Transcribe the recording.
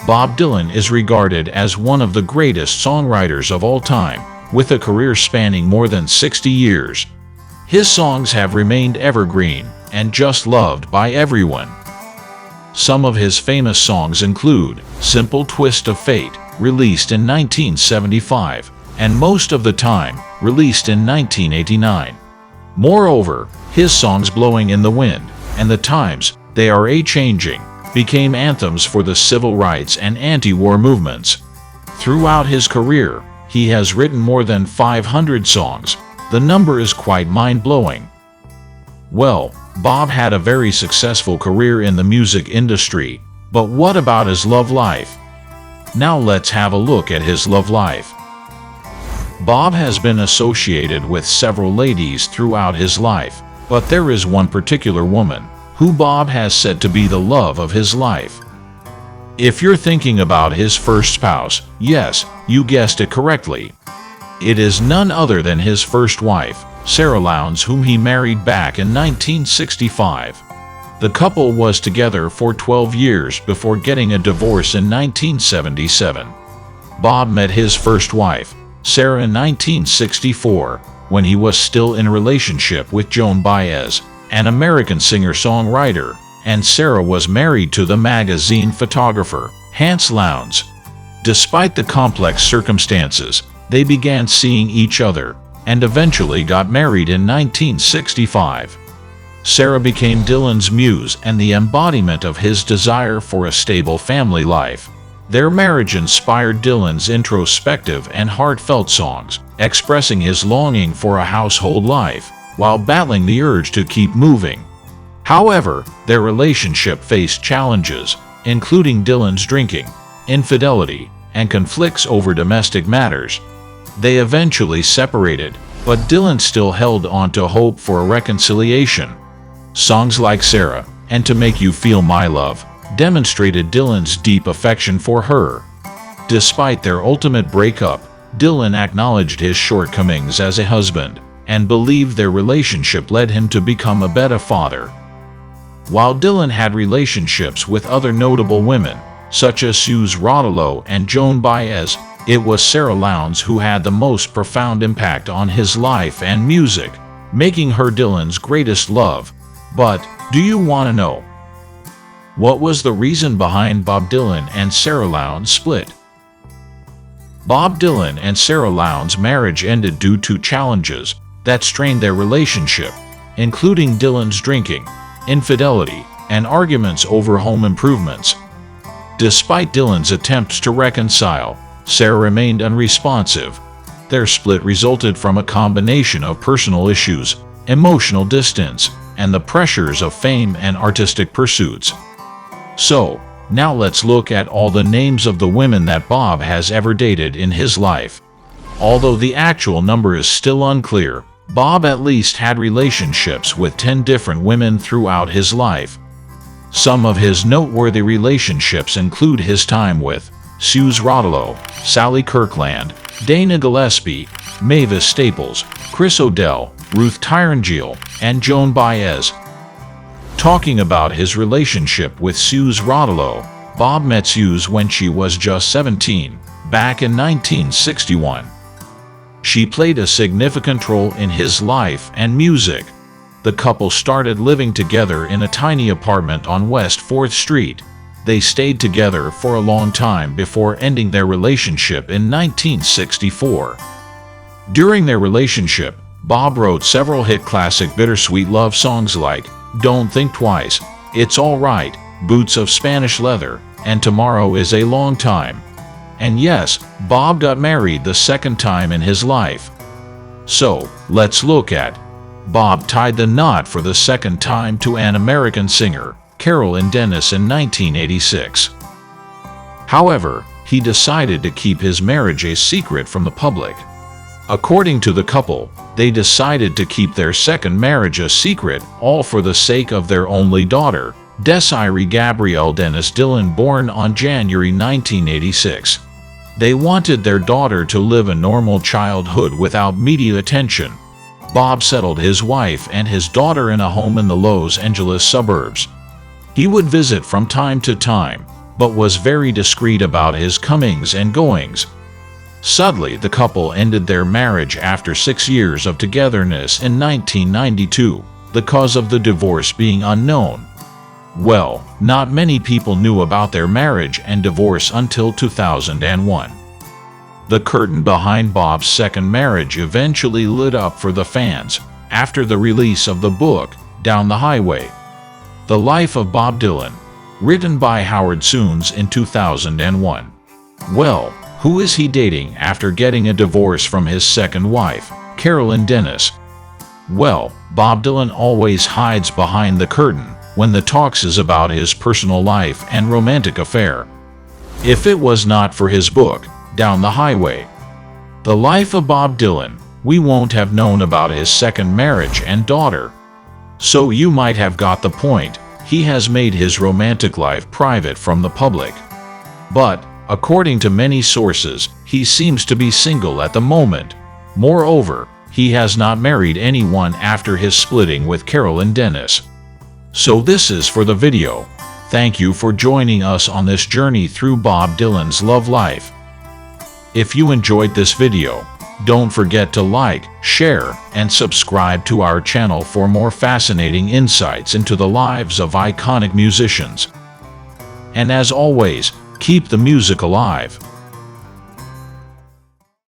Bob Dylan is regarded as one of the greatest songwriters of all time, with a career spanning more than 60 years. His songs have remained evergreen and just loved by everyone. Some of his famous songs include Simple Twist of Fate, released in 1975, and Most of the Time, released in 1989. Moreover, his songs Blowing in the Wind and The Times They Are A-Changing became anthems for the civil rights and anti-war movements. Throughout his career, he has written more than 500 songs. The number is quite mind-blowing. Well, Bob had a very successful career in the music industry, but what about his love life? Now let's have a look at his love life. Bob has been associated with several ladies throughout his life, but there is one particular woman who Bob has said to be the love of his life. If you're thinking about his first spouse, yes, you guessed it correctly. It is none other than his first wife, Sara Lownds, whom he married back in 1965. The couple was together for 12 years before getting a divorce in 1977. Bob met his first wife, Sara, in 1964, when he was still in a relationship with Joan Baez, an American singer-songwriter, and Sara was married to the magazine photographer, Hans Lownds. Despite the complex circumstances, they began seeing each other and eventually got married in 1965. Sara became Dylan's muse and the embodiment of his desire for a stable family life. Their marriage inspired Dylan's introspective and heartfelt songs, expressing his longing for a household life, while battling the urge to keep moving. However, their relationship faced challenges, including Dylan's drinking, infidelity, and conflicts over domestic matters. They eventually separated, but Dylan still held on to hope for a reconciliation. Songs like Sara and To Make You Feel My Love demonstrated Dylan's deep affection for her. Despite their ultimate breakup, Dylan acknowledged his shortcomings as a husband and believed their relationship led him to become a better father. While Dylan had relationships with other notable women, such as Suze Rodolo and Joan Baez, it was Sara Lownds who had the most profound impact on his life and music, making her Dylan's greatest love. But, do you want to know? What was the reason behind Bob Dylan and Sara Lownds' split? Bob Dylan and Sara Lownds' marriage ended due to challenges that strained their relationship, including Dylan's drinking, infidelity, and arguments over home improvements. Despite Dylan's attempts to reconcile, Sara remained unresponsive. Their split resulted from a combination of personal issues, emotional distance, and the pressures of fame and artistic pursuits. So, now let's look at all the names of the women that Bob has ever dated in his life. Although the actual number is still unclear, Bob at least had relationships with 10 different women throughout his life. Some of his noteworthy relationships include his time with Suze Rodolo, Sally Kirkland, Dana Gillespie, Mavis Staples, Chris O'Dell, Ruth Tyringale, and Joan Baez. Talking about his relationship with Suze Rodolo, Bob met Suze when she was just 17, back in 1961. She played a significant role in his life and music. The couple started living together in a tiny apartment on West 4th Street. They stayed together for a long time before ending their relationship in 1964. During their relationship, Bob wrote several hit classic bittersweet love songs like Don't Think Twice, It's All Right, Boots of Spanish Leather, and Tomorrow is a Long Time. And yes, Bob got married the second time in his life. So, let's look at Bob tied the knot for the second time to an American singer, Carolyn Dennis, in 1986. However, he decided to keep his marriage a secret from the public. According to the couple, they decided to keep their second marriage a secret, all for the sake of their only daughter, Desiree Gabrielle Dennis Dillon, born on January 1986. They wanted their daughter to live a normal childhood without media attention. Bob settled his wife and his daughter in a home in the Los Angeles suburbs. He would visit from time to time, but was very discreet about his comings and goings. Sadly, the couple ended their marriage after 6 years of togetherness in 1992, the cause of the divorce being unknown. Well, not many people knew about their marriage and divorce until 2001. The curtain behind Bob's second marriage eventually lit up for the fans after the release of the book, Down the Highway: The Life of Bob Dylan, written by Howard Soons in 2001. Well, who is he dating after getting a divorce from his second wife, Carolyn Dennis? Well, Bob Dylan always hides behind the curtain when the talks is about his personal life and romantic affair. If it was not for his book, Down the Highway: The Life of Bob Dylan, we won't have known about his second marriage and daughter. So you might have got the point. He has made his romantic life private from the public. But, according to many sources, he seems to be single at the moment. Moreover, he has not married anyone after his splitting with Carolyn Dennis. So this is for the video. Thank you for joining us on this journey through Bob Dylan's love life. If you enjoyed this video, don't forget to like, share, and subscribe to our channel for more fascinating insights into the lives of iconic musicians. And as always, keep the music alive.